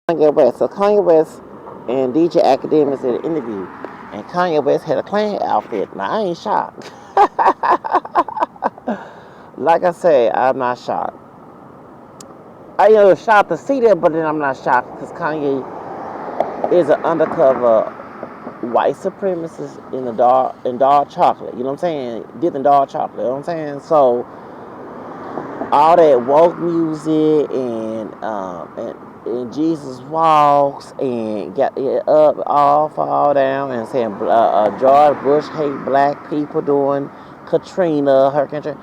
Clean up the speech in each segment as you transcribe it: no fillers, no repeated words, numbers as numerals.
Kanye West. So Kanye West and DJ Academics did an interview, and Kanye West had a Klan outfit. Now I ain't shocked. Like I said, I'm not shocked. I shocked to see that, but then I'm not shocked because Kanye is an undercover white supremacist in dark chocolate. You know what I'm saying? Dipped in dark chocolate. You know what I'm saying? So all that woke music and Jesus walks and got it up, all fall down, and saying George Bush hate black people doing Katrina, Hurricane.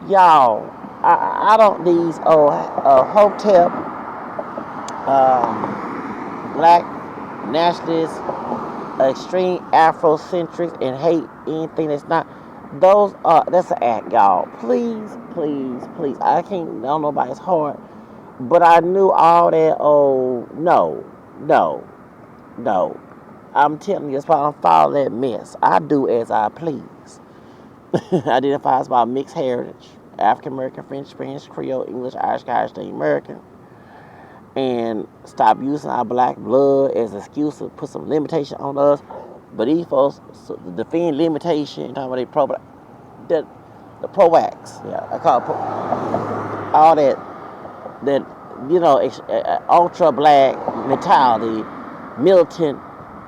Y'all, I don't these hotel black nationalists, extreme Afrocentrics, and hate anything that's not. Those are that's an act, y'all. Please, please, please. I can't know nobody's heart, but I knew all that. Oh no, no, no. I'm telling you, that's why I don't follow that mess. I do as I please. Identify as my mixed heritage: African American, French, Spanish, Creole, English, Irish, Scottish, American, and stop using our black blood as an excuse to put some limitation on us. But these folks defend limitation, talking about they the, the pro-wax, yeah, I call it all that ultra black mentality, militant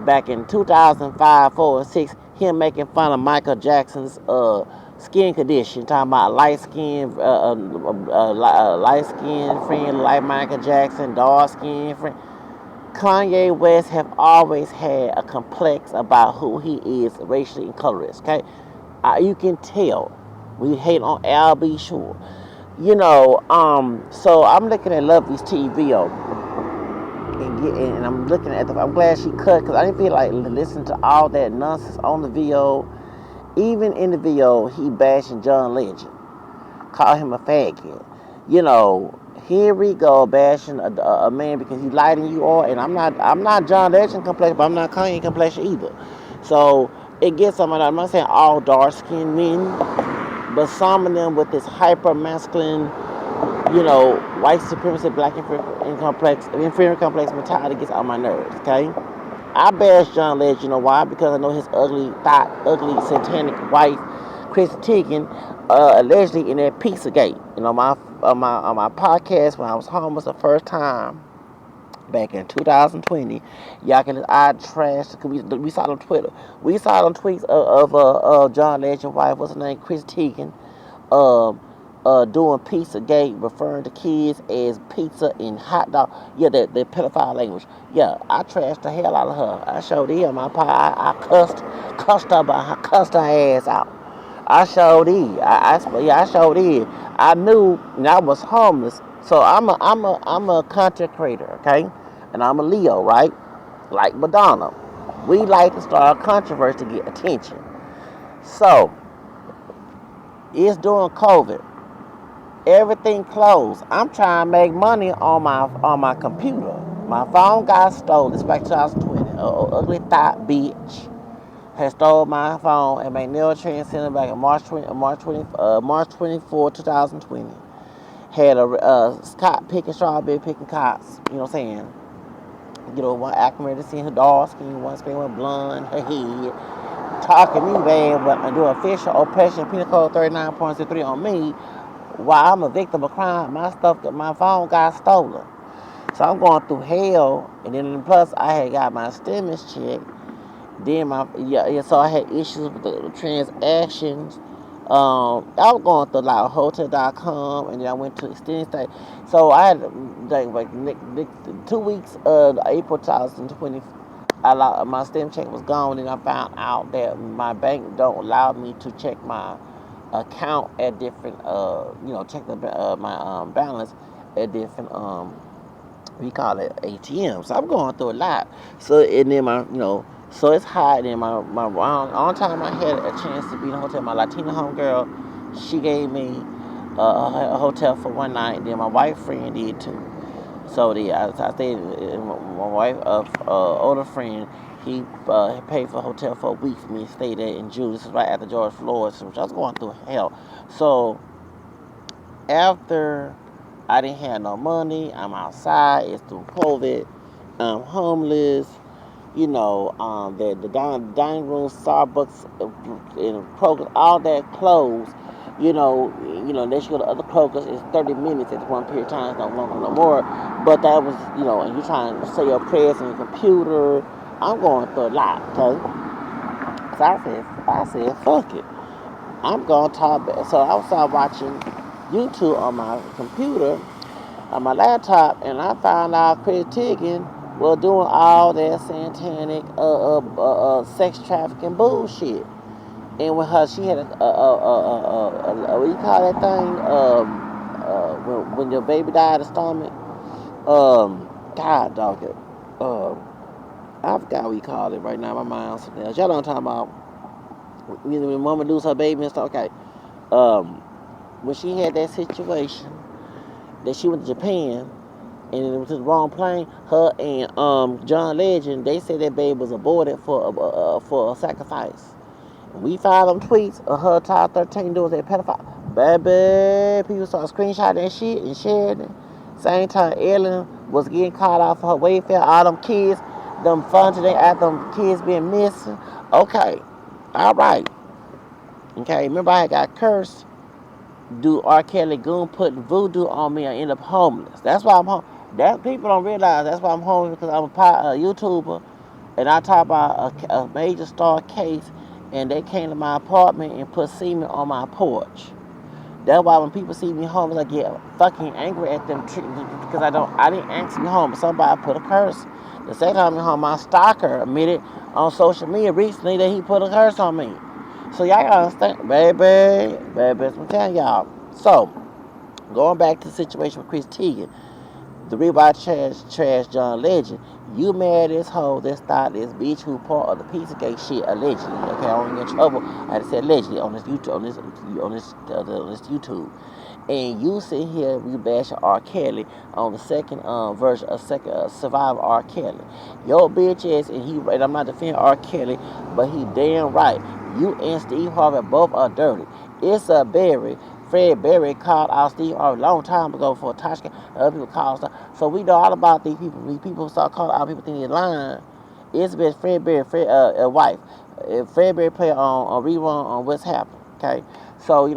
back in 2005, 4, and 6. Him making fun of Michael Jackson's skin condition, talking about light skin friend like Michael Jackson, dark skin friend. Kanye West have always had a complex about who he is racially and colorist. Okay, you can tell. We hate on Al B. Sure. So I'm looking at Lovey's TV and I'm looking at I'm glad she cut because I didn't feel like listening to all that nonsense on the video. Even in the video, he bashing John Legend, call him a faggot. You know, here we go bashing a man because he's lighting you all, and I'm not John Legend complex, but I'm not Kanye complex either. So it gets some of that. I'm not saying all dark skinned men, but some of them with this hyper masculine, white supremacy, black inferior complex mentality gets on my nerves. Okay, I bash John Legend. You know why? Because I know his ugly satanic wife, Chris Teigen, allegedly in that Pizzagate. On my podcast when I was homeless the first time back in 2020, y'all can I trashed. We saw it on Twitter. We saw it on tweets of John Legend wife. What's her name? Chris Teigen. Um, doing pizza gate, referring to kids as pizza and hot dog. Yeah, that pedophile language. Yeah, I trashed the hell out of her. I showed her my pie. I cussed her ass out. I showed it. I showed it. I knew and I was homeless, so I'm a content creator, okay, and I'm a Leo, right? Like Madonna, we like to start a controversy to get attention. So it's during COVID. Everything closed. I'm trying to make money on my computer. My phone got stolen. It's back 2020. Ugly thought bitch has stole my phone and made nail transcendent back in March 24, 2020. Had a cop picking strawberry picking cops. You know what I'm saying? One acclimated seeing her dark skin, one screen with blonde, her head, talking me bad, but do official oppression penal code 39.03 on me while I'm a victim of crime. My phone got stolen. So I'm going through hell, and then plus I had got my stimulus check. Then so I had issues with the transactions. I was going through like hotel.com, and then I went to extended stay. So I had like 2 weeks of April 2020. My stem check was gone, and I found out that my bank don't allow me to check my account at different check my balance at different we call it ATM. So I'm going through a lot. So and then so it's hot. And my on time I had a chance to be in a hotel. My Latina homegirl, she gave me a hotel for one night. Then my white friend did too. So I stayed. My wife, older friend, he paid for a hotel for a week for me to stay there in June. This is right after George Floyd, which I was going through hell. So after I didn't have no money, I'm outside. It's through COVID, homeless. The dining room, Starbucks, and Kroger, all that closed. Unless you go to other Krogers, it's 30 minutes at one period of time, it's no longer no more. But that was, and you trying to say your prayers on your computer. I'm going through a lot, okay? So I said, fuck it. I'm going to talk. So I started watching YouTube on my computer, on my laptop, and I found out Chris Teigen was doing all that satanic sex trafficking bullshit. And with her, she had what do you call that thing? When your baby died of stomach. God dog it. I forgot what you call it right now. My mind's something else. Y'all know what I'm talking about. When mama lose her baby and stuff. Okay. Um, when she had that situation that she went to Japan and it was the wrong plane, her and John Legend, they said that baby was aborted for a sacrifice. We found them tweets of her top 13 doing that pedophile. Baby, people start screenshotting that shit and sharing it. Same time, Ellen was getting caught out for her wayfare. All them kids, them fun today after them kids being missing. Okay, all right. Okay, remember I got cursed. Do R. Kelly Goon put voodoo on me and end up homeless? That's why I'm home. That people don't realize that's why I'm homeless because I'm a YouTuber and I talk about a major star case, and they came to my apartment and put semen on my porch. That's why when people see me homeless, I get fucking angry at them because I didn't ask to be home, but somebody put a curse. The second time I'm home, my stalker admitted on social media recently that he put a curse on me. So y'all gotta understand, baby, I'm telling y'all. So going back to the situation with Chris Teigen. The reason why I trash John Legend, you married this hoe that started this bitch who part of the Pizzagate shit allegedly. Okay, I don't get in trouble. I had to say allegedly on this YouTube, on this YouTube. And you sit here, you bash R. Kelly on the second version of second Survivor R. Kelly. Your bitch ass, and I'm not defending R. Kelly, but he damn right. You and Steve Harvey both are dirty. It's a Berry. Fred Berry called out Steve Harvey a long time ago for a Toshka. Other people called stuff. So we know all about these people. These people start calling out people thinking they're lying. It's been Fred Berry, wife. Fred Berry played on a rerun on What's Happened. Okay, so he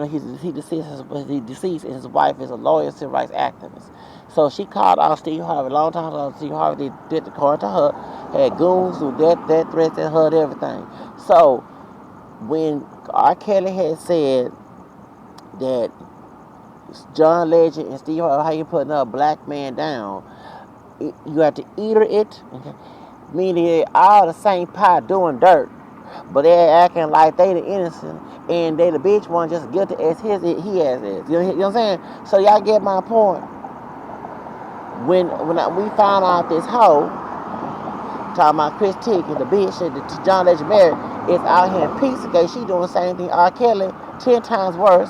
deceased, and his wife is a lawyer, civil rights activist. So she called out Steve Harvey a long time ago. Steve Harvey did according to her, had goons who death threats at her and everything. So when R. Kelly had said that John Legend and Steve Harvey, how you putting a black man down, you have to eat it, okay? Meaning they all the same pot doing dirt, but they're acting like they the innocent and they the bitch one just guilty as he has is. You know what I'm saying? So y'all get my point. When we found out this hoe talking about Chris Teigen, the bitch that John Legend married, is out here in Pizzagate. She doing the same thing R. Kelly, 10 times worse,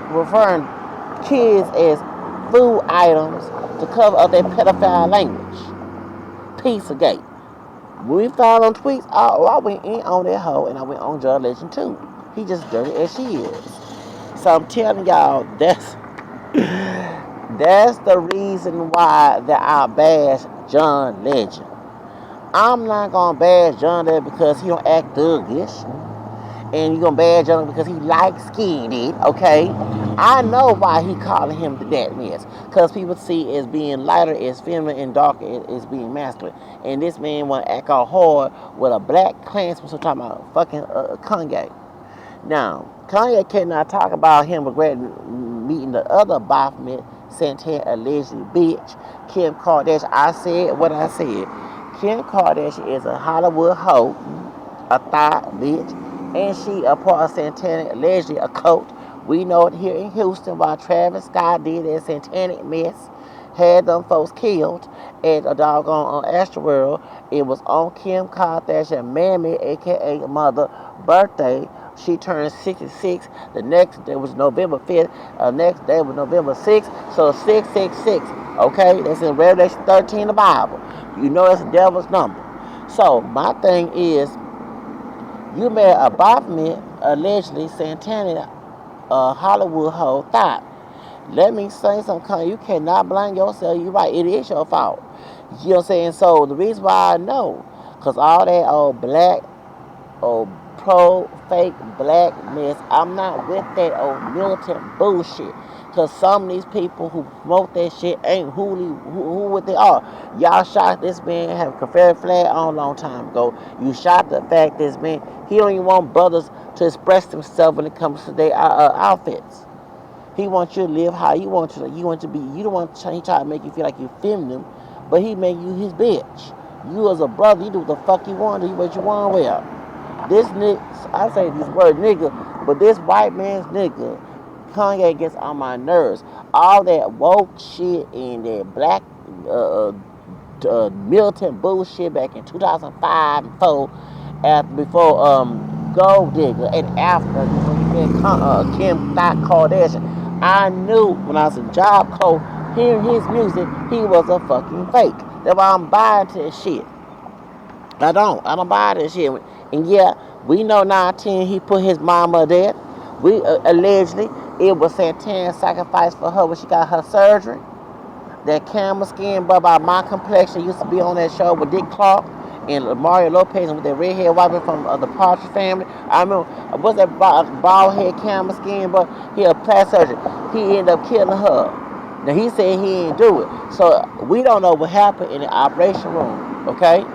referring kids as food items to cover up their pedophile language. Pizzagate. When we found on tweets, I went in on that hoe and I went on John Legend too. He just dirty as she is. So I'm telling y'all, that's the reason why that I bash John Legend. I'm not gonna bash John Legend because he don't act thuggish, and you gonna bash John because he likes skinny. Okay, I know why he calling him that mess. Because people see it as being lighter, as feminine, and darker as being masculine. And this man want to act all hard with a black Klansman. So talking about fucking Kanye. Now, Kanye cannot talk about him regretting meeting the other Baphomet Santana allegedly bitch, Kim Kardashian. I said what I said. Kim Kardashian is a Hollywood hoe, a thought bitch, and she a part of Santana allegedly a cult. We know it here in Houston while Travis Scott did that satanic mess, had them folks killed at a doggone Astroworld. It was on Kim Kardashian mammy, aka mother, birthday. She turned 66. The next day was November 5th. The next day was November 6th. So 666. Okay? That's in Revelation 13, the Bible. You know it's the devil's number. So my thing is, you married a Baphomet, allegedly Santana, Hollywood hoe thought. Let me say something, you cannot blame yourself. You're right, it is your fault. You know what I'm saying? So the reason why I know, cause all that old black, old pro fake blackness, I'm not with that old militant bullshit. Cause some of these people who promote that shit ain't who what they are. Y'all shot this man have a Confederate flag on a long time ago. You shot the fact this man, he don't even want brothers to express themselves when it comes to their outfits. He wants you to live how you want to. You want to be. You don't want to. He try to make you feel like you're feminine, but he make you his bitch. You as a brother, you do what the fuck you want. Do what you want with. This nigga, I say this word nigga, but this white man's nigga, Kanye gets on my nerves. All that woke shit and that black militant bullshit back in 2005 and 4, after before Gold Digger and after before he met Kim Kardashian. I knew when I was in Job Corps, hearing his music, he was a fucking fake. That's why I'm buying to his shit. I don't buy this shit. And yeah, we know 9/10 he put his mama there. We allegedly it was satanic sacrifice for her when she got her surgery. That camel skin, but by my complexion used to be on that show with Dick Clark and Mario Lopez and with that redhead white man from the Partridge Family. I remember what's that bald head camel skin, but he had plastic surgery. He ended up killing her. Now he said he didn't do it, so we don't know what happened in the operation room. Okay.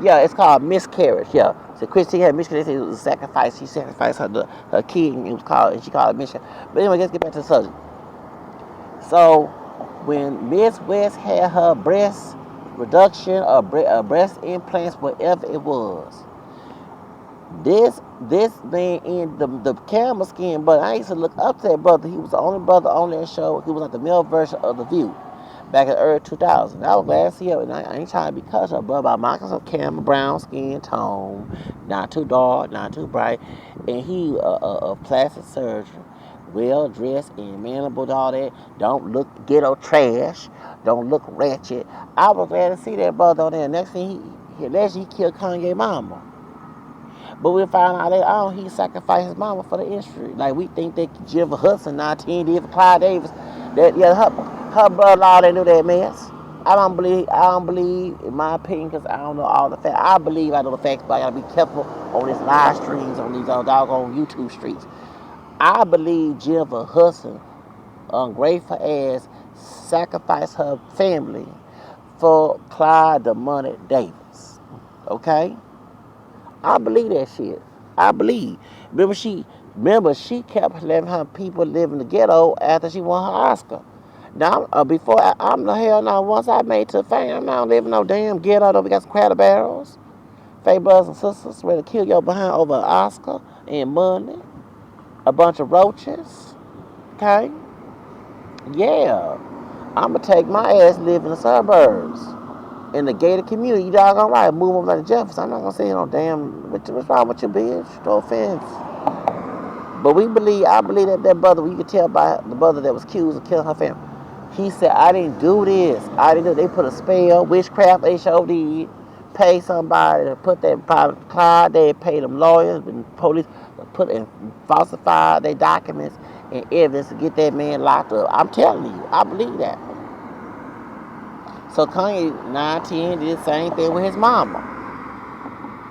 Yeah, it's called miscarriage. Yeah. So Christy had miscarriage. It was a sacrifice. She sacrificed her kid, and it was called, and she called it miscarriage. But anyway, let's get back to the subject. So when Miss West had her breast reduction or breast implants, whatever it was, this man in the camera skin, but I used to look up to that brother. He was the only brother on that show. He was like the male version of The View back in the early 2000s. I was glad to see him, and I ain't trying to be cussed up, but by Microsoft camera, brown skin tone, not too dark, not too bright, and he plastic surgery, well dressed and manable, all that. Don't look ghetto trash. Don't look ratchet. I was glad to see that brother on there. Next thing he allegedly he killed Kanye mama. But we found out later on he sacrificed his mama for the industry. Like we think that Jennifer Hudson 19 did for Clyde Davis. That yeah, her brother-in-law they knew that mess. I don't believe, in my opinion, because I don't know all the facts. I believe I know the facts, but I gotta be careful on these live streams, on these doggone YouTube streets. I believe Jennifer Hudson, ungrateful ass, sacrificed her family for Clyde the Money Davis. Okay? I believe that shit. I believe. Remember she kept letting her people live in the ghetto after she won her Oscar. Now, before I'm the hell now. Once I made to fame, I'm not living no damn ghetto. Though we got some cradle barrels, fake brothers and sisters ready to kill your behind over an Oscar and money, a bunch of roaches. Okay, yeah, I'ma take my ass live in the suburbs, in the gated community. You doggone right. Move over like Jefferson. I'm not gonna say no damn. What's wrong with you, bitch? No offense. But I believe that brother, you could tell by the brother that was accused of killing her family. He said, I didn't do this. I didn't do it. They put a spell, witchcraft, they showed did. Pay somebody to put that private cloud. They paid them lawyers and police to put and falsify their documents and evidence to get that man locked up. I'm telling you, I believe that. So Kanye 9/10 did the same thing with his mama.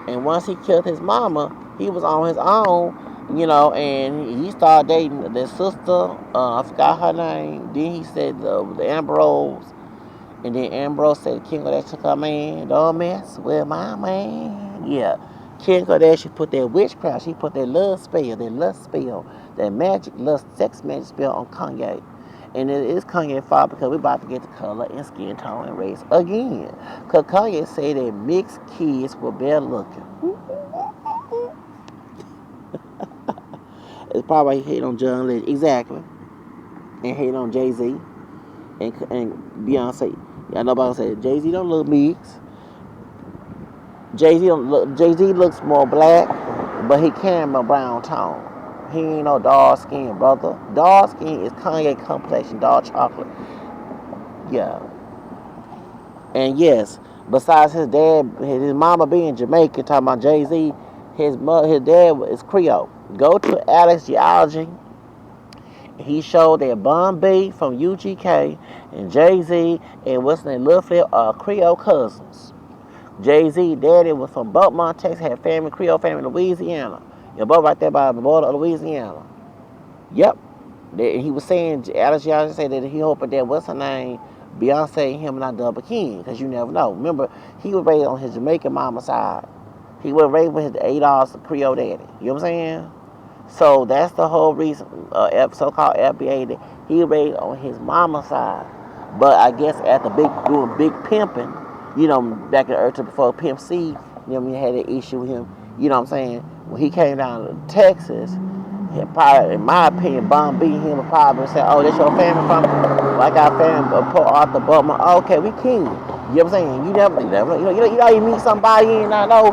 And once he killed his mama, he was on his own, and he started dating their sister. I forgot her name. Then he said the Ambrose. And then Ambrose said Kim Kardashian took her man. Don't mess with my man. Yeah. Kim Kardashian put that witchcraft. She put that lust spell, that magic, lust, sex magic spell on Kanye. And it is Kanye's fault because we're about to get the color and skin tone and race again. Because Kanye said that mixed kids were better looking. It's probably why he hate on John Legend. Exactly. And hate on Jay-Z and Beyonce. Yeah, nobody said Jay-Z don't look mixed. Jay-Z looks more black, but he camera brown tone. He ain't no dark skin, brother. Dark skin is Kanye complexion, dark chocolate. Yeah. And yes, besides his dad, his mama being Jamaican, talking about Jay-Z, his dad is Creole. Go to Alex Geology, he showed that Bun B from UGK and Jay-Z and what's their little flip Creole cousins. Jay-Z daddy was from Baltimore, Texas, had family, Creole family in Louisiana. You're both right there by the border of Louisiana. Yep. He was saying, Alex Johnson said that he hoping that what's her name, Beyonce and him not double king, because you never know. Remember, he was raised on his Jamaican mama side. He was raised with his $8 Creole daddy. You know what I'm saying? So that's the whole reason, so-called FBA, that he raised on his mama side. But I guess after doing big pimping, you know, back in the earth before Pimp C, you know, we had an issue with him. You know what I'm saying? When he came down to Texas, he probably, in my opinion, Bun B him would probably say, "Oh, that's your family from?" Well, I got family of Port Arthur, Baltimore. Oh, okay, we king. You know what I'm saying? You never, you meet somebody you not know.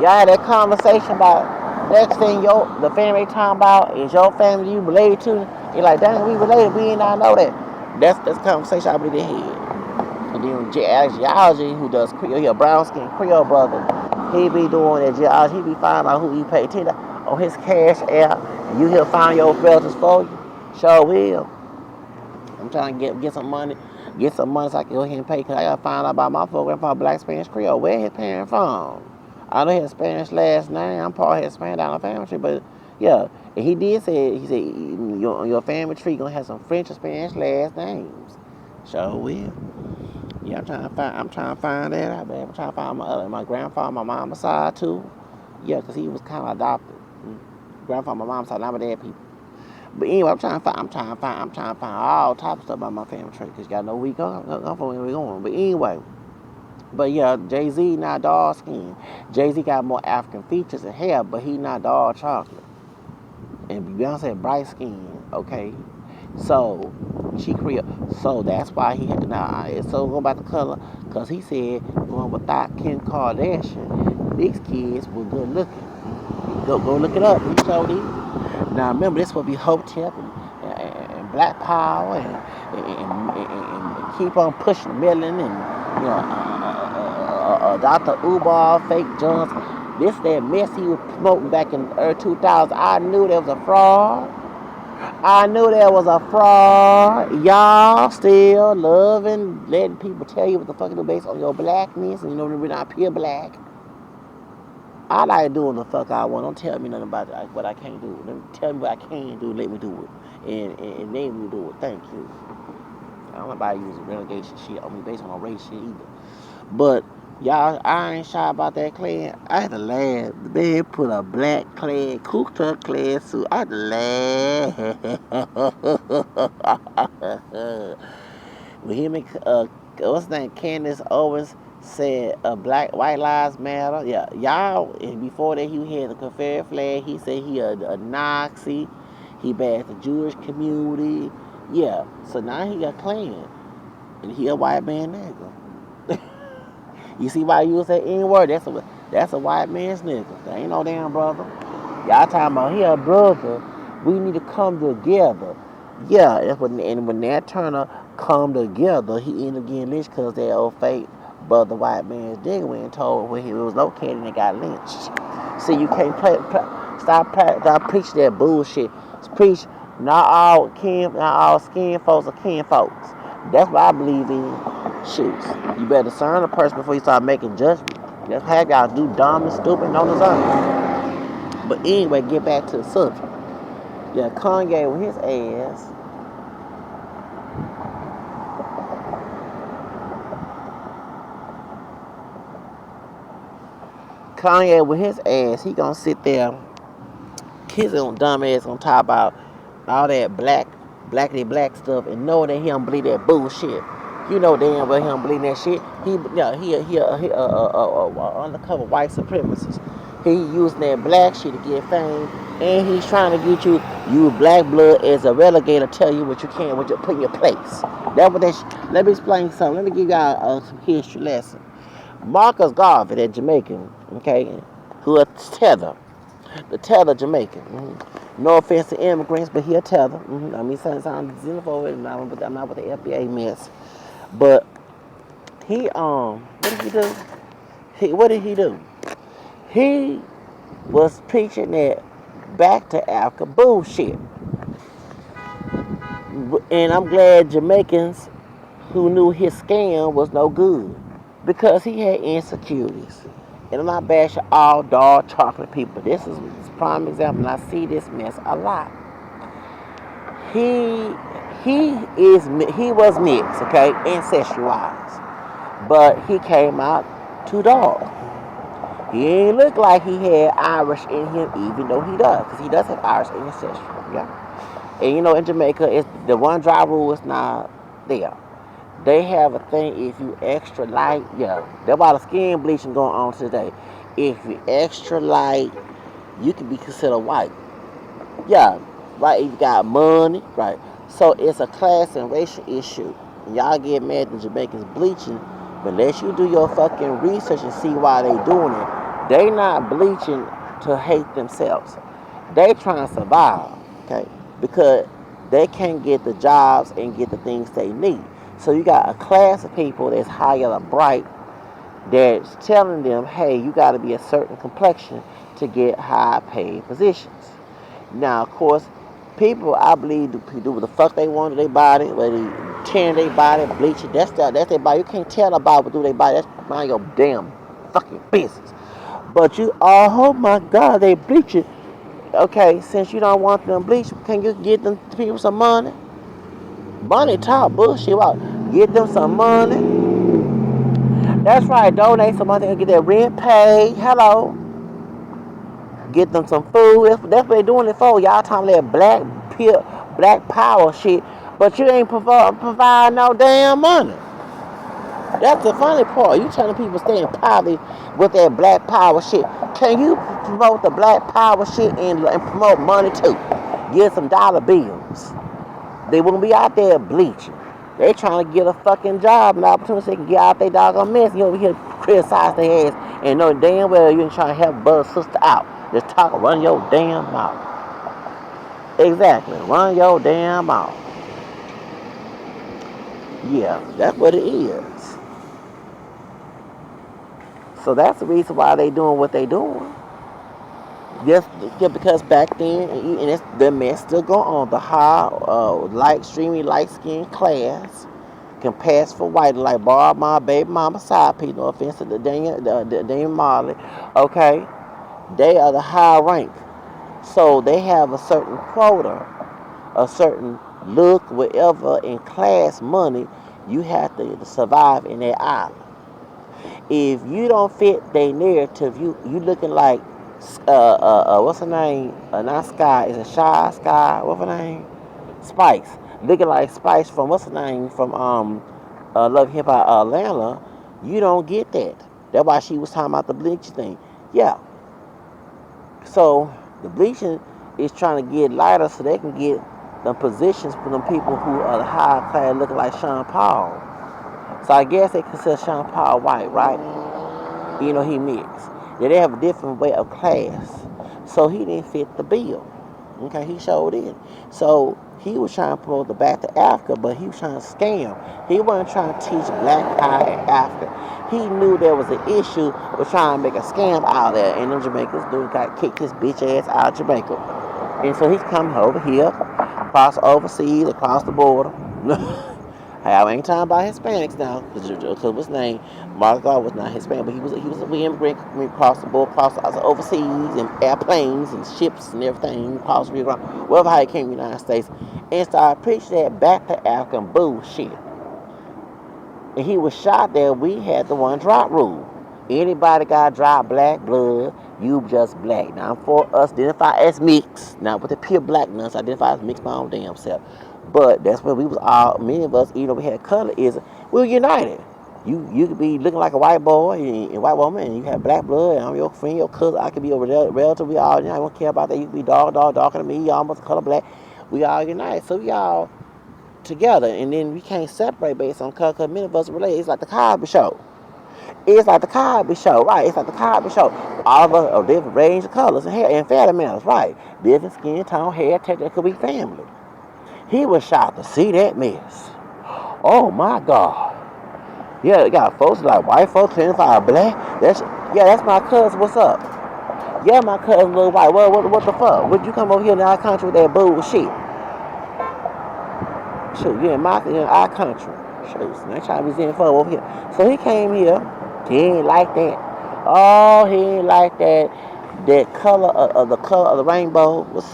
Y'all had that conversation about next thing the family they talking about is your family you related to. You're like, dang, we related. We ain't not know that. That's the conversation I believe they had. And then Alex Geology, who does Creole, he a brown skin Creole brother. He be doing that geology. He be finding out who he paid attention on his cash app. And you he'll find your relatives for you. Sure will. I'm trying to get some money. Get some money so I can go ahead and pay. Because I got to find out about my grandfather, Black Spanish Creole. Where his parents from? I know his Spanish last name. I'm part of his Spanish down the family tree. But yeah. And he did say, he said, your family tree going to have some French or Spanish last names. Sure will. Yeah, I'm trying to find that out, man. I'm trying to find my grandfather, my mama's side too. Yeah, because he was kind of adopted. Grandfather, my mom's side, not my dad people. But anyway, I'm trying to find all types of stuff about my family tree, because y'all know we go from where we going. But anyway, but yeah, Jay-Z not dark skin. Jay-Z got more African features and hair, but he not dark chocolate. And Beyonce bright skin, okay? So she Creole. So that's why he had to now. So go about the color, cause he said going without Kim Kardashian, these kids were good looking. Go look it up. He showed it. Now remember, this will be Hotep and Black Power and keep on pushing the melon and Dr. Ubar, fake Johnson. This that mess he was promoting back in the early 2000s. I knew there was a fraud. I knew there was a fraud. Y'all still loving, letting people tell you what the fuck is based on your blackness, and you know we're not pure black. I like doing the fuck I want. Don't tell me nothing about what I can't do. Tell me what I can do. Let me do it, and let me do it. Thank you. I don't know about using relegation shit on me based on no race shit either. But y'all, I ain't shy about that clad. I had to laugh. The man put a black clad, Ku Klux Klan suit. I had to laugh. When him and what's his name, Candace Owens said white lives matter. Yeah, y'all. And before that, he had the Confederate flag. He said he a Nazi. He bad the Jewish community. Yeah. So now he got Klan, and he a white man nigga. You see why you use that N-word? That's a white man's nigga. That ain't no damn brother. Y'all talking about he a brother. We need to come together. Yeah, and when Nat Turner come together, he ended up getting lynched because that old fake brother white man's dick went told where he was located and got lynched. See, you can't stop preaching that bullshit. Preach not all skin folks are kin folks. That's what I believe in. Shoots. You better discern a person before you start making judgment. Let's have y'all do dumb and stupid and don't deserve it. But anyway, get back to the subject. Yeah, Kanye with his ass. Kanye with his ass, he gonna sit there, his own dumb ass gonna talk about all that blackity black stuff and know that he don't believe that bullshit. You know damn well he don't believe that shit. He undercover white supremacist. He using that black shit to get fame, and he's trying to get you black blood as a relegator. Tell you what you can, what you put in your place. That what that. Let me explain something. Let me give y'all some history lesson. Marcus Garvey, that Jamaican, okay, who a tether. The tether Jamaican. No offense to immigrants, but he a tether. I mean, sound xenophobic, and I'm not with the FBA mess. But he what did he do? What did he do? He was preaching that back to Africa bullshit. And I'm glad Jamaicans who knew his scam was no good because he had insecurities. And I'm not bashing all dark chocolate people. This is a prime example, and I see this mess a lot. He he was mixed, okay, ancestry wise, but he came out too dark. He ain't look like he had Irish in him, even though he does, because he does have Irish ancestry. Yeah, and in Jamaica, it's the one dry rule is not there. They have a thing if you extra light, yeah. That's why the skin bleaching going on today. If you extra light, you can be considered white. Yeah, right. If you got money, right. So it's a class and racial issue. Y'all get mad at Jamaicans bleaching, but unless you do your fucking research and see why they doing it, they not bleaching to hate themselves. They trying to survive, okay? Because they can't get the jobs and get the things they need. So you got a class of people that's higher or bright that's telling them, hey, you got to be a certain complexion to get high paid positions. Now, of course, people, I believe, do what the fuck they want to their body, whether they tan their body, bleach it, that's their body. You can't tell about what do their body. That's mind your damn fucking business. But oh my God, they bleach it. Okay, since you don't want them bleach, can you get them people some money? Money talk bullshit about. Get them some money. That's right, donate some money and get their rent paid. Hello. Get them some food. That's what they're doing it for. Y'all talking that black power shit, but you ain't provide no damn money. That's the funny part. You telling people stay in poverty with that black power shit. Can you promote the black power shit and promote money too? Get some dollar bills. They won't be out there bleaching. They trying to get a fucking job and opportunity so they can get out their doggone mess. You over here criticize their ass and know damn well you ain't trying to help brother sister out. Just talk, run your damn mouth. Exactly, run your damn mouth. Yeah, that's what it is. So that's the reason why they doing what they doing. Just because back then, and the mess still going on. The high, extremely light skinned class can pass for white, like Bob, my baby mama side piece. No offense to the Daniel Marley. Okay, they are the high rank, so they have a certain quota, a certain look, whatever in class money. You have to survive in that island. If you don't fit their narrative, you looking like what's her name? Not Sky, is it Shy Sky? What's her name? Spice. Looking like Spice from what's her name from Love Hip Hop Atlanta. You don't get that. That's why she was talking about the bleach thing. Yeah. So the bleaching is trying to get lighter so they can get the positions for them people who are the high class looking like Sean Paul. So I guess they consider Sean Paul white, right? He mixed. Yeah, they have a different way of class. So he didn't fit the bill. Okay, he showed it. So he was trying to promote the back to Africa, but he was trying to scam. He wasn't trying to teach black power in Africa. He knew there was an issue with trying to make a scam out there, and them Jamaicans got kicked his bitch ass out of Jamaica. And so he's coming over here, across overseas, across the border. I ain't talking about Hispanics now, because what's his name? Margot was not Hispanic, but he was a immigrant across the board, across overseas, and airplanes and ships and everything, across the Rio Grande, wherever how he came to the United States, and started preaching that back to African bullshit. And he was shot there. We had the one drop rule. Anybody got drop black blood, you just black. Now for us, identify as mixed, not with the pure blackness, identify as mixed my own damn self. But that's where we was all, many of us, even though we had color, is we were united. You could be looking like a white boy and a white woman, and you have black blood, and I'm your friend, your cousin, I could be a relative, we all, I don't care about that. You could be darker than me, you almost color black. We all united. So we all together, and then we can't separate based on color, because many of us relate. It's like the Cosby Show. It's like the Cosby Show, right? It's like the Cosby Show. All of us are different range of colors and hair and family members, right? Different skin tone, hair texture, could be family. He was shocked to see that mess. Oh my God. Yeah, they got folks like white folks, 25 black. That's my cousin. What's up? Yeah, my cousin little white. What the fuck? Would you come over here in our country with that bullshit? Shoot, you in our country. Shoot, they trying to be xenophobe over here. So he came here. He ain't like that. Oh, he ain't like that. That color of the color of the rainbow. What's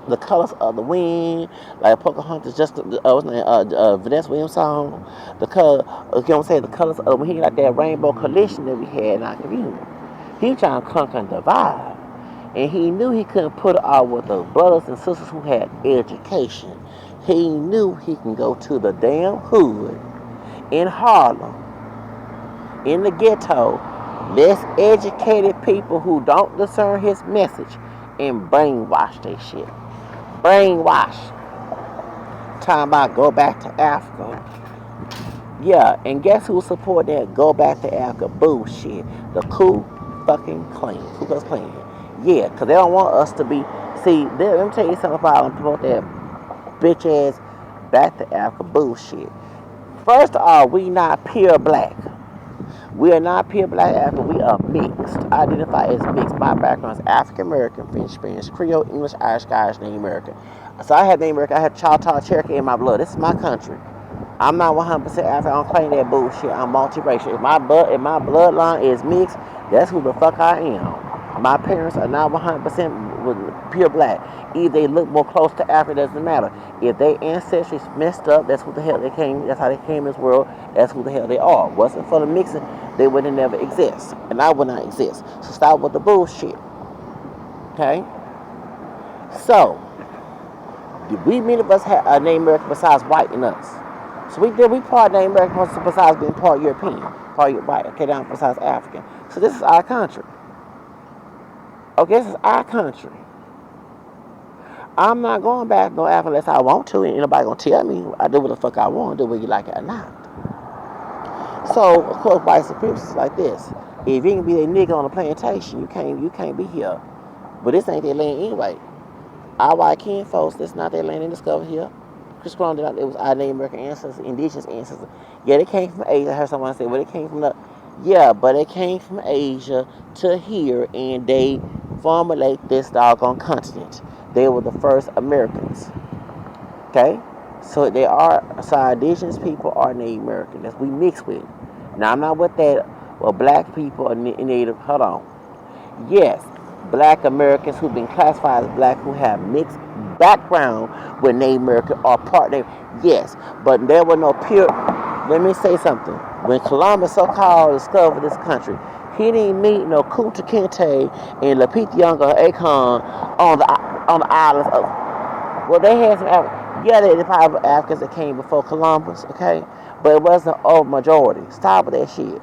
the colors of the wind, like Pocahontas, just what's the name, Vanessa Williams song. The color, you know what I'm saying? The colors of when he like that rainbow collision that we had in our community. He was trying to conquer and divide. And he knew he couldn't put it all with the brothers and sisters who had education. He knew he can go to the damn hood in Harlem, in the ghetto, less educated people who don't discern his message and brainwash they shit. Brainwash. Talking about go back to Africa. Yeah, and guess who support that go back to Africa bullshit? The Ku fucking Klan. Ku Klux Klan. Yeah, because they don't want us to be. See, let me tell you something about them promote that bitch ass back to Africa bullshit. First of all, we not pure black. We are not pure black African. We are mixed. I identify as mixed. My background is African American, French, Spanish, Creole, English, Irish, Scottish, Native American. So I have Native American. I have Choctaw, Cherokee in my blood. This is my country. I'm not 100% African. I don't claim that bullshit. I'm multiracial. If my bloodline is mixed, that's who the fuck I am. My parents are not 100% pure black. Either they look more close to Africa, doesn't matter. If they ancestors messed up, that's who the hell they came. That's how they came in this world. That's who the hell they are. Wasn't for the mixing, they would have never exist, and I would not exist. So stop with the bullshit. Okay. So, did we many of us have a Native American besides white in us? So we part Native American besides being part European, part white, okay, down besides African. So this is our country. Okay, this is our country. I'm not going back no Africa unless I want to, and nobody gonna tell me I do what the fuck I want, do whether you like it or not. So of course white supremacists like this. If you can be a nigga on a plantation, you can't be here. But this ain't their land anyway. Our white kin folks, this not their land they discovered here. Chris Brown did not, it was our Native American ancestors, indigenous ancestors. Yeah, they came from Asia. I heard someone say, well, they came from yeah, but they came from Asia to here and they formulate this doggone continent. They were the first Americans. Okay? So they are, so our indigenous people are Native American. That's we mix with. Now, I'm not with that, well, black people are Native, hold on. Yes, black Americans who've been classified as black who have mixed background with Native American are part of, yes, but there were no pure, let me say something. When Columbus so-called discovered this country, he didn't meet no Kunta Kinte and Lupita Nyong'o Akon on the islands of, well, they had some yeah, they probably Africans that came before Columbus, okay, but it wasn't a majority. Stop with that shit.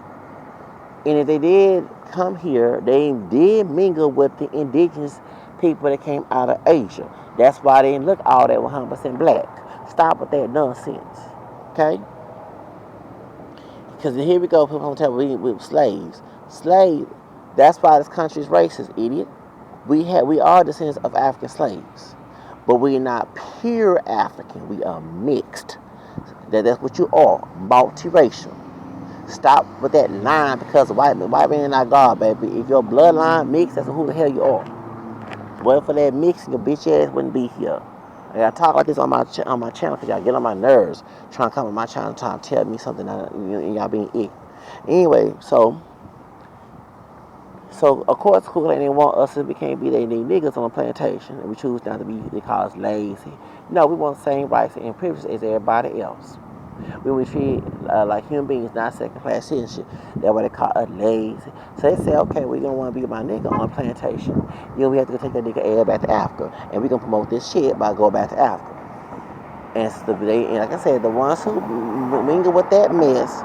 And if they did come here, they did mingle with the indigenous people that came out of Asia. That's why they didn't look all that 100% black. Stop with that nonsense, okay? Because here we go, people gonna tell me we were slaves. Slaves. That's why this country is racist, idiot. We are descendants of African slaves, but we're not pure African. We are mixed. That's what you are, multiracial. Stop with that line because white man not God, baby. If your bloodline mixed, that's who the hell you are. Well, for that mixing, your bitch ass wouldn't be here. I talk like this on my channel because y'all get on my nerves trying to come on my channel trying to tell me something and y'all being ick. Anyway, so of course, Cool ain't want us to we can't be they niggas on a plantation, and we choose not to be. They call us lazy. No, we want the same rights and privileges as everybody else. When we treat like human beings, not second-class citizenship, that's why they call us lazy. So they say, okay, we don't want to be my nigga on a plantation. You know, we have to go take that nigga ass back to Africa, and we gonna promote this shit by going back to Africa. And like I said, the ones who mingle with that mess,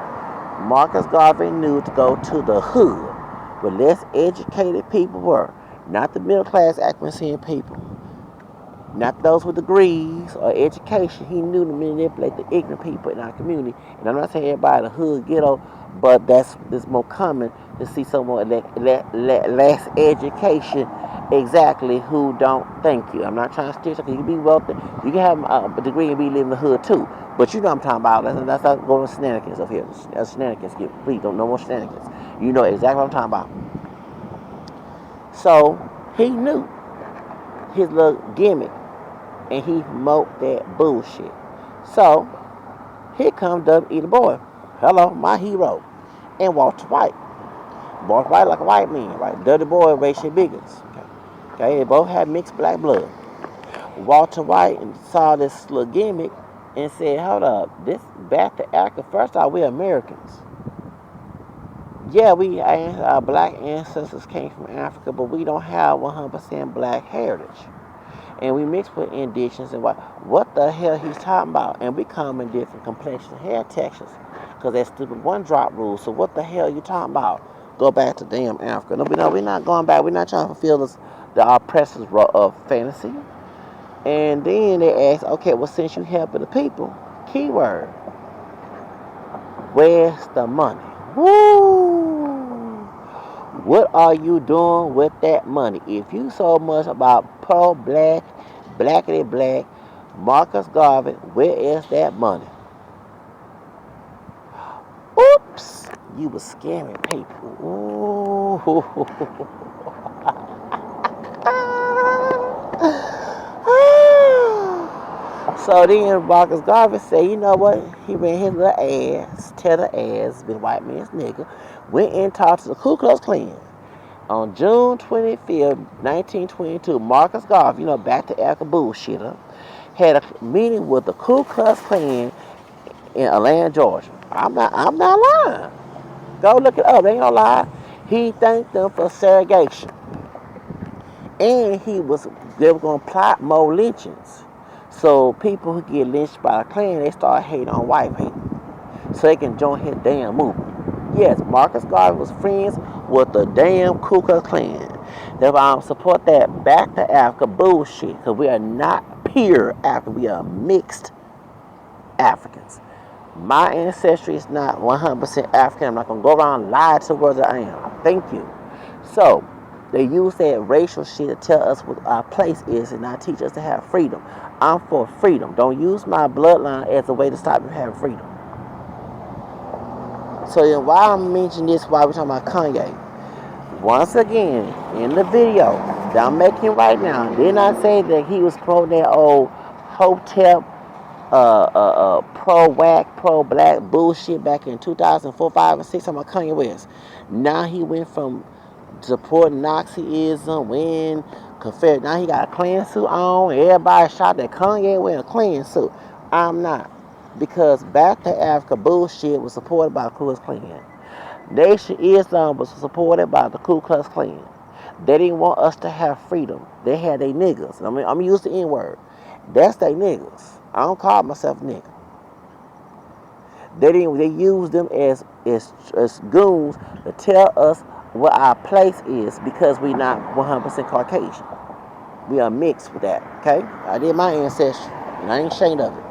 Marcus Garvey knew to go to the hood where less educated people were, not the middle-class African people, not those with degrees or education. He knew to manipulate the ignorant people in our community. And I'm not saying everybody in the hood ghetto, but that's more common to see someone less education exactly who don't thank you. I'm not trying to steer because you can be wealthy. You can have a degree and be living in the hood too. But you know what I'm talking about. That's not going to shenanigans up here. That's shenanigans. Please don't no more shenanigans. You know exactly what I'm talking about. So he knew his little gimmick. And he moped that bullshit. So here comes W.E. Du Bois. Hello, my hero. And Walter White. Walter White like a white man, right? W.E. Du Bois racial bigots. Okay, they both had mixed black blood. Walter White saw this little gimmick and said, hold up, this back to Africa. First off, we're Americans. Yeah, our black ancestors came from Africa, but we don't have 100% black heritage. And we mix with indigenous and what the hell he's talking about? And we come in different complexions, hair textures, because that stupid one drop rule. So what the hell you talking about? Go back to damn Africa. No, we're not going back. We're not trying to fulfill the oppressor's fantasy. And then they ask, okay, well, since you helping the people, keyword, where's the money? Woo! What are you doing with that money? If you so much about pro-black, blackity black, Marcus Garvey, where is that money? Oops! You were scamming people. Ooh. So then Marcus Garvey said, you know what? He ran his little ass, tether ass, been white man's nigga, went and talked to the Ku Klux Klan. On June 25th, 1922, Marcus Garvey, back to Africa bullshitter, had a meeting with the Ku Klux Klan in Atlanta, Georgia. I'm not lying. Go look it up. They ain't no lie. He thanked them for segregation. And they were going to plot more lynchings. So people who get lynched by the Klan, they start hating on white people. So they can join his damn movement. Yes, Marcus Garvey was friends with the damn Ku Klux Klan. That's why I support that back to Africa bullshit. Because we are not pure African. We are mixed Africans. My ancestry is not 100% African. I'm not going to go around and lie to the world that I am. Thank you. So, they use that racial shit to tell us what our place is and not teach us to have freedom. I'm for freedom. Don't use my bloodline as a way to stop you having freedom. So then why I'm mentioning this while we're talking about Kanye? Once again, in the video that I'm making right now, didn't I say that he was promoting that old Hotep pro-whack, pro-black bullshit back in 2004, 5, and 6 talking about Kanye West? Now he went from supporting Nazism, when Confederate. Now he got a Klan suit on. Everybody shot that Kanye wearing a Klan suit. I'm not. Because back to Africa bullshit was supported by the Ku Klux Klan. Nation Islam was supported by the Ku Klux Klan. They didn't want us to have freedom. They had their niggas. I'm going to use the N-word. That's their niggas. I don't call myself nigga. They used them as goons to tell us what our place is because we're not 100% Caucasian. We are mixed with that, okay? I did my ancestry, and I ain't ashamed of it.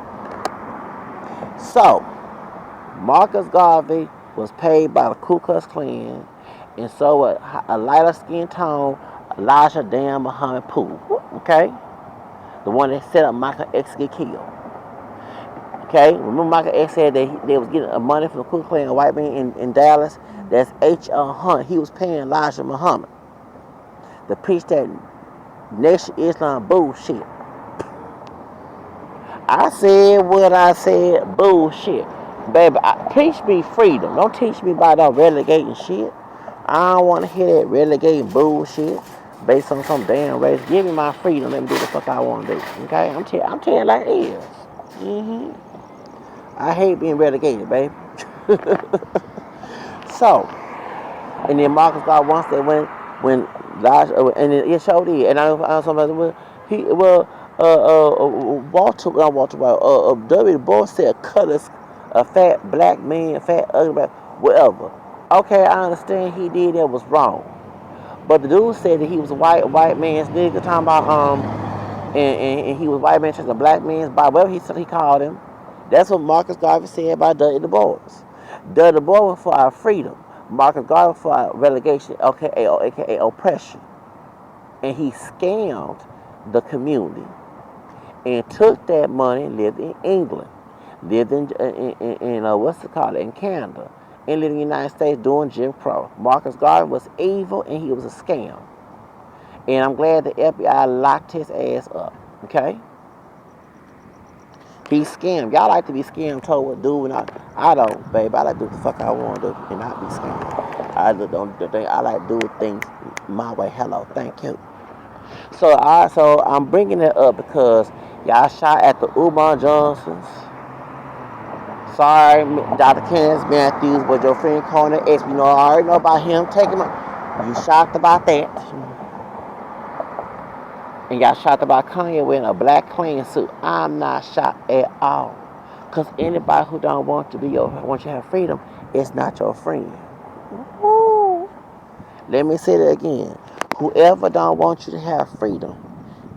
So, Marcus Garvey was paid by the Ku Klux Klan, and so a lighter skin tone, Elijah Dan Muhammad Pooh, okay? The one that set up Michael X get killed. Okay, remember Michael X said that they was getting money from the Ku Klux Klan, a white man in Dallas. That's H.L. Hunt. He was paying Elijah Muhammad to preach that Nation Islam bullshit. I said what I said, bullshit. Baby, preach me freedom. Don't teach me about that relegating shit. I don't want to hear that relegating bullshit based on some damn race. Give me my freedom. Let me do the fuck I want to do. Okay, I'm telling like it is. I hate being relegated, baby. So, and then Marcus Garvey once they went when and it showed it. And I know somebody W. Du Bois said cut us a fat black man, fat ugly black, whatever. Okay, I understand he did that was wrong. But the dude said that he was a white man's nigga talking about and he was white man to a black man's body, whatever he called him. That's what Marcus Garvey said about W. Du Bois. W. Du Bois was for our freedom. Marcus Garvey for our relegation, aka oppression. And he scammed the community and took that money and lived in England, lived in what's it called, in Canada, and lived in the United States doing Jim Crow. Marcus Garvey was evil and he was a scam. And I'm glad the FBI locked his ass up, okay? Be scammed. Y'all like to be scammed, told what to do, and I don't, baby. I like to do what the fuck I want to do and not be scammed. I like to do things my way. Hello, thank you. So I'm bringing it up because y'all shot at the Umar Johnsons. Sorry, Dr. Kenneth Matthews, but your friend Corner X, you know, I already know about him taking my. You shocked about that. And y'all shocked about Kanye wearing a black clean suit. I'm not shocked at all. Because anybody who don't want you to have freedom, is not your friend. Ooh. Let me say that again. Whoever don't want you to have freedom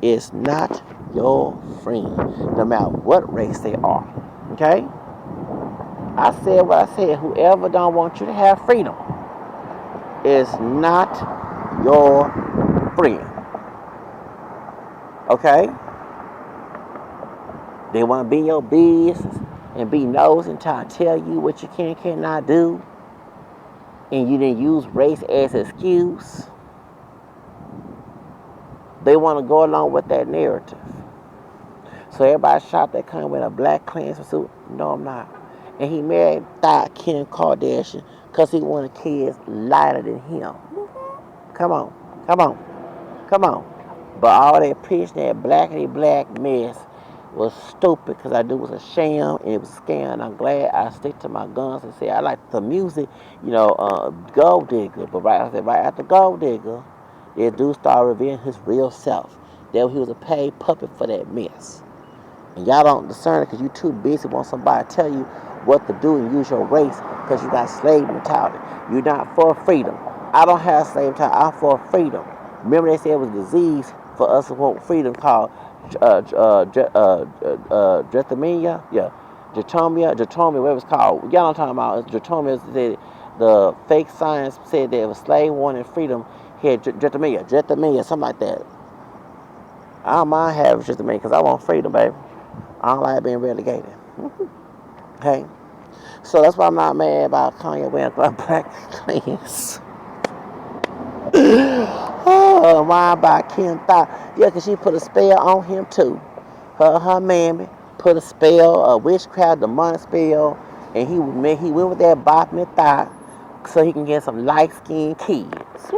is not your friend, no matter what race they are. Okay? I said what I said. Whoever don't want you to have freedom is not your friend. Okay? They want to be in your business and be nosy and try to tell you what you cannot do. And you didn't use race as an excuse. They want to go along with that narrative. So everybody shot that Kanye with a black Klansman suit. No, I'm not. And he married Kim Kardashian because he wanted kids lighter than him. Come on, come on, come on. But all that preaching, that blackity black mess was stupid because I knew it was a sham and it was a scam. I'm glad I stick to my guns and say I like the music, Gold Digger. But right after Gold Digger, this dude started revealing his real self. That he was a paid puppet for that mess. And y'all don't discern it because you too busy want somebody to tell you what to do and use your race because you got slave mentality. You're not for freedom. I don't have slave mentality. I'm for freedom. Remember they said it was a disease for us to want freedom called Drethomia? Yeah. Drethomia, whatever it's called. Y'all know what I'm talking about. Drethomia said the fake science said that if a slave wanted freedom, he had Drethomia, something like that. I don't mind having Drethomia because I want freedom, baby. I don't like being relegated. Okay? So that's why I'm not mad about Kanye wearing black cleans. Oh, why about Kim Thought? Yeah, because she put a spell on him too. Her mammy put a spell, a witchcraft, demonic spell, and he went with that bopping thought so he can get some light-skinned kids.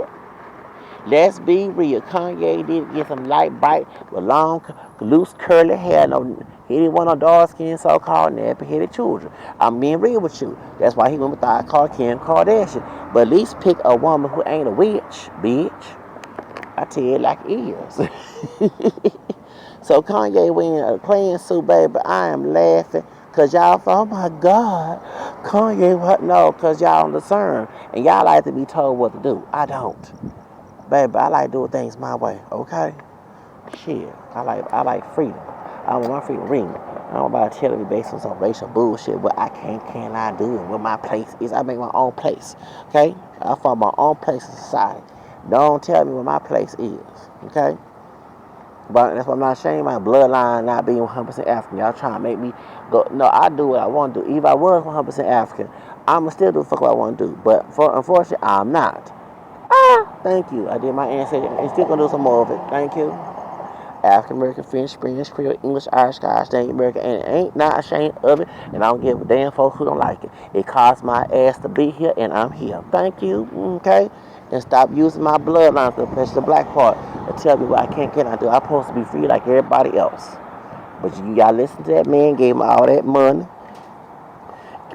Let's be real. Kanye did get some light, bright, with long, loose, curly hair. No, he didn't want no dark-skinned, so-called nappy-headed children. I'm being real with you. That's why he went with the called Kim Kardashian. But at least pick a woman who ain't a witch, bitch. I tell you like it is. So Kanye wearing a clean suit, baby. I am laughing. Because y'all thought, oh my God, Kanye, what? No, because y'all don't discern. And y'all like to be told what to do. I don't. Baby, I like doing things my way, okay? Shit, I like freedom. I want my freedom ring. I don't about to tell me based on some racial bullshit what I cannot do and what my place is. I make my own place, okay? I find my own place in society. Don't tell me what my place is, okay? But that's why I'm not ashamed of my bloodline not being 100% African. Y'all trying to make me go. No, I do what I want to do. If I was 100% African, I'ma still do the fuck what I want to do. But unfortunately, I'm not. Thank you. I did my ancestry and still gonna do some more of it. Thank you. African American, French, Spanish, Creole, English, Irish, Scottish, Native American, and ain't not ashamed of it. And I don't give a damn folks who don't like it. It cost my ass to be here, and I'm here. Thank you. Okay. And stop using my bloodline, especially the black part, to tell me what I cannot do. I'm supposed to be free like everybody else. But you gotta listen to that man, gave him all that money,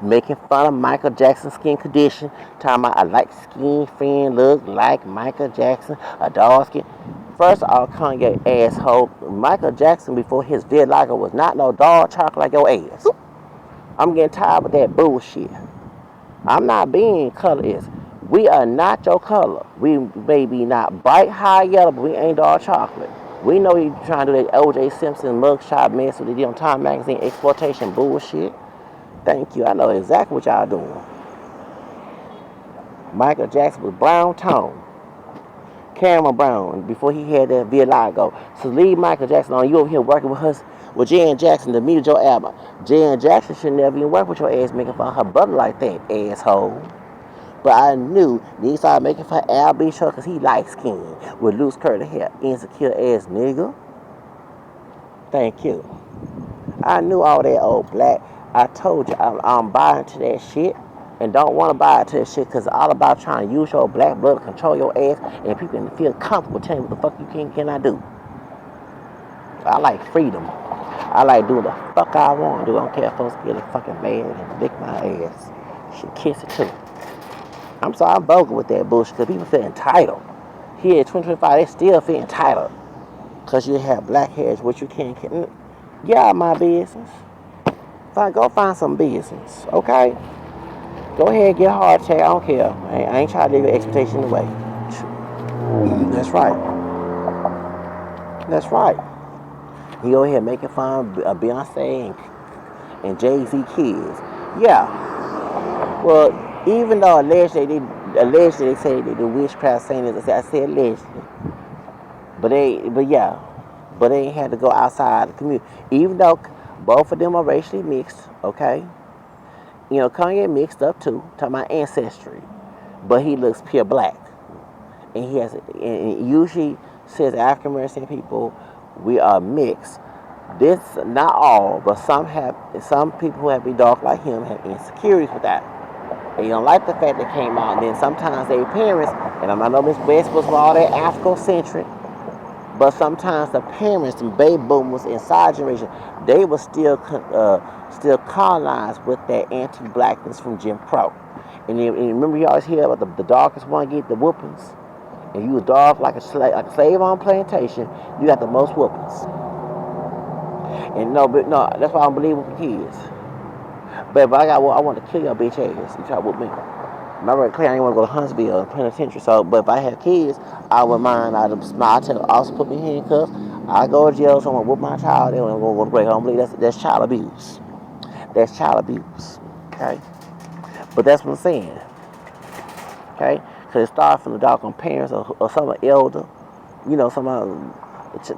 making fun of Michael Jackson's skin condition, talking about a light skin friend look like Michael Jackson, a dark skin. First of all, Kanye asshole, Michael Jackson before his vitiligo was not no dog chocolate like your ass. I'm getting tired of that bullshit. I'm not being colorist. We are not your color. We may be not bright high yellow, but we ain't dark chocolate. We know you trying to do that O.J. Simpson mugshot mess with the Time magazine exploitation bullshit. Thank you. I know exactly what y'all doing. Michael Jackson was brown tone. Cameron Brown before he had that vitiligo. So leave Michael Jackson on. You over here working with us with Jan Jackson to meet your album. Jan Jackson should never even work with your ass making fun of her brother like that, asshole. But I knew he started making fun of Al B. Show because he light skinned with loose curly hair. Insecure ass nigga. Thank you. I knew all that old black. I told you I'm buying to that shit and don't want to buy into that shit because it's all about trying to use your black blood to control your ass and people can feel comfortable telling you what the fuck you cannot do. I like freedom. I like doing the fuck I want to do. I don't care if folks get a fucking mad and lick my ass. Should kiss it too. I'm sorry, I'm vocal with that bullshit because people feel entitled. Here at 2025, they still feel entitled because you have black hairs, which you can't. Get out of my business. Go find some business, okay? Go ahead, get a heart attack. I don't care. I ain't trying to leave your expectation away. That's right. That's right. You go ahead making fun of Beyonce and Jay-Z kids. Yeah. Well, even though allegedly they say they do witchcraft saying this, I said allegedly. But they ain't had to go outside the community. Even though both of them are racially mixed, okay? You know, Kanye mixed up too, talking about ancestry. But he looks pure black. And he has, and usually says African American people, we are mixed. This, not all, but some people who have been dark like him have insecurities with that. And you don't like the fact that came out. And then sometimes their parents, and I know Miss West was all that Afrocentric, but sometimes the parents and baby boomers inside generation, they were still colonized with that anti-blackness from Jim Crow. And remember you always hear about the darkest one get the whoopings? If you was dark like a slave on a plantation, you got the most whoopings. And no, that's why I don't believe with kids. But if I want to kill your bitch ass. You try to whoop me. Remember, clear, I didn't want to go to Huntsville and penitentiary. So, but if I had kids, I wouldn't mind. I'd tell also put me in handcuffs. I go to jail, someone whoop my child, and I'm going to go to break. I don't believe that's child abuse. That's child abuse. Okay? But that's what I'm saying. Okay? Because it starts from the doggone parents or some elder. You know,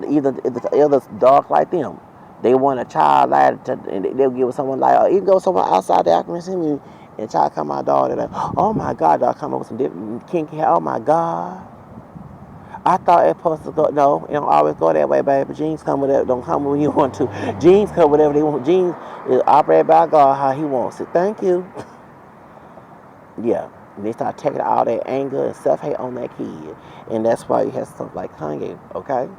either the elders dark like them. They want a child like, and they'll give someone like, or even go somewhere outside the African community and try to come my daughter like, oh my God, dog, come up with some different kinky hair. Oh my God. I thought it's supposed to go. No, it don't always go that way, baby. Genes come with it. Don't come when you want to. Genes come whatever they want. Genes is operated by God how he wants it. Thank you. Yeah. And they start taking all that anger and self-hate on that kid. And that's why you have stuff like Kanye, okay?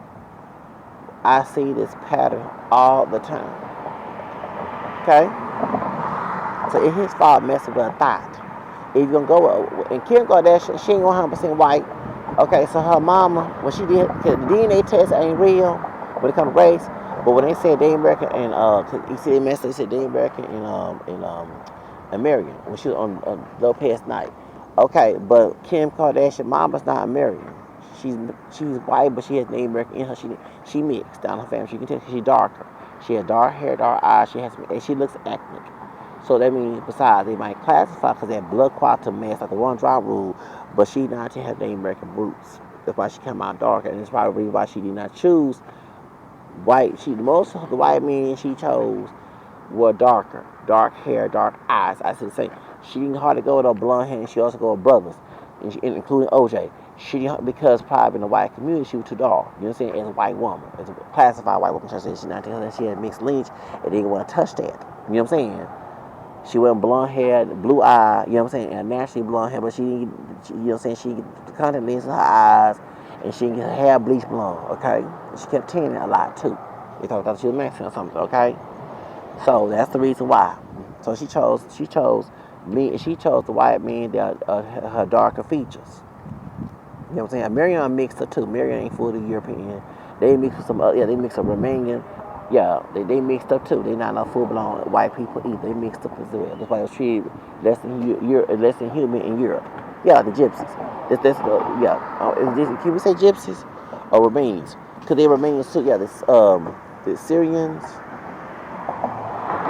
I see this pattern all the time. Okay? So it's his fault messing with a thought. If you're going to go, and Kim Kardashian, she ain't 100% white. Okay, so her mama, when she did, the DNA test ain't real when it comes to race. But when they said they American and, you see they said they American and American when she was on Lopez night. Okay, but Kim Kardashian mama's not American. She's white, but she has Native American in her. She mixed down her family. You can tell she's darker. She has dark hair, dark eyes. And she looks ethnic. So that means, besides, they might classify because they have blood quantum mass, like the one drop rule, but she not to have Native American roots. That's why she came out darker, and it's probably why she did not choose white. Most of the white men she chose were darker, dark hair, dark eyes. I should say she didn't hardly go with her blonde hair, and she also go with brothers, including OJ. She didn't, because probably in the white community she was too dark. You know what I'm saying? As a white woman, as a classified white woman, she not because she had mixed lineage and didn't want to touch that. You know what I'm saying? She went blonde hair, blue eye. You know what I'm saying? And naturally blonde hair, but she you know what I'm saying? She the contact lenses in her eyes, and she get her hair bleached blonde. Okay, and she kept tanning a lot too. They thought she was Mexican or something. Okay. So that's the reason why. So she chose the white man that her darker features. You know what I'm saying? Marion mixed her too. Marion ain't fully European. They mixed with some they mixed up Romanian. Yeah, they mixed up too. They not no full blown white people either. They mixed up as well. That's why it was treated less than human in Europe. Yeah, the gypsies. Can we say gypsies or Romanians? Because they Romanians too. Yeah, the Syrians.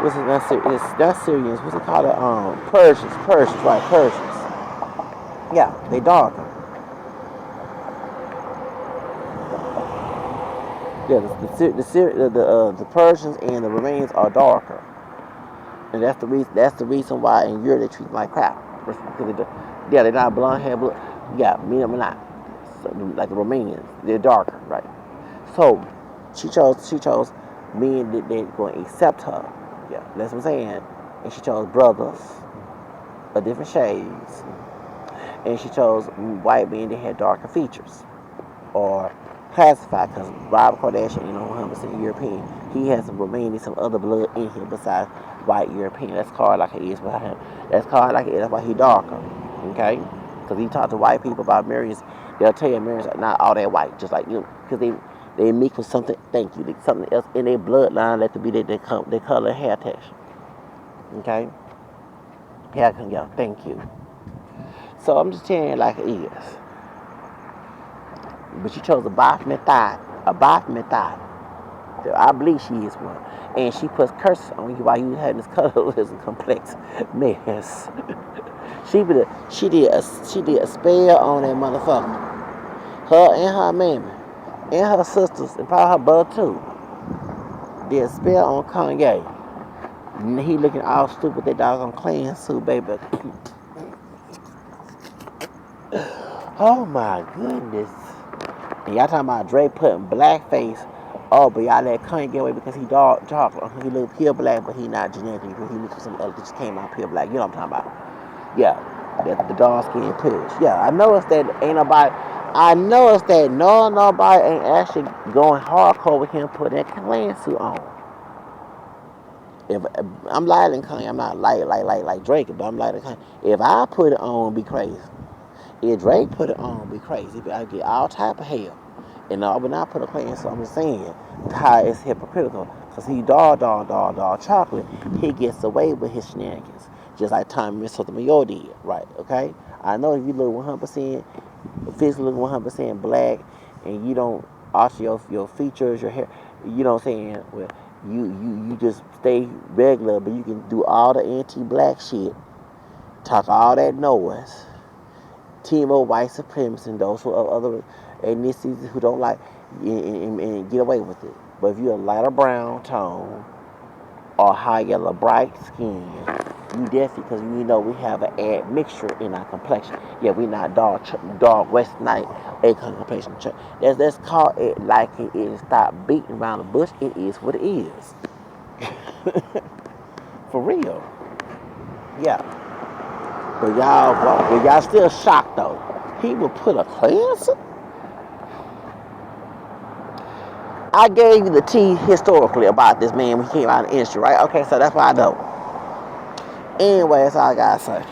What's it? Not Syrians. What's it called? Persians. Persians, right? Persians. Yeah, they darker. Yeah, the Persians and the Romanians are darker, and that's the reason. That's the reason why in Europe they treat them like crap. Because they're not blonde hair. Yeah, me and them not. So, like the Romanians, they're darker, right? So she chose men that they're going to accept her. Yeah, that's what I'm saying. And she chose brothers of different shades. And she chose white men that had darker features. Or classified, because Robert Kardashian, 100% European. He has remaining some other blood in him besides white European. That's called like it is with him. That's called like it is. That's why he darker. Okay? Because he talked to white people about marriages. They'll tell you marriages are not all that white. Just like you. Because they mix with something, thank you, something else in their bloodline that to be their color hair texture. Okay? Yeah, thank you. So I'm just telling you like it is. But she chose a Baphomet thigh. A Baphomet thigh. I believe she is one. And she puts curses on you while you having this colorism complex mess. she did a spell on that motherfucker. Her and her mammy. And her sisters, and probably her brother too. Did a spell on Kanye. And he looking all stupid with that doggone clan suit, baby. Oh my goodness. And y'all talking about Dre putting blackface. Oh, but y'all let Kanye get away because he dark chocolate. He look pure black, but he not genetically. He looks some other that just came out pure black. You know what I'm talking about? Yeah, the dark skin push. Yeah, I noticed that ain't nobody. I noticed that nobody ain't actually going hardcore with him putting that clan suit on. If I'm lighting Kanye, I'm not like Drake, but I'm lighting Kanye. If I put it on, it'd be crazy. If Drake put it on, it'd be crazy. I get all type of hell. And when I put a clan suit, I'm just saying how it's hypocritical. Because he dark chocolate, he gets away with his shenanigans. Just like Tommy Sotomayor did, right? Okay? I know if you look 100%, physically look 100% black, and you don't alter your features, your hair, you know what I'm saying? Well, you just stay regular, but you can do all the anti-black shit, talk all that noise, team of white supremacists and those who are other ethnicities who don't like, and get away with it. But if you're a lighter brown tone or high yellow bright skin, you definitely, because we know we have an admixture in our complexion. Yeah, we not dark West night a complexion. That's called it like it is. Stop beating around the bush. It is what it is. For real. Yeah. But y'all still shocked though. He would put a cleanser. I gave you the tea historically about this man when he came out of the industry, right? Okay, so that's why I know. Anyway, that's all I gotta say.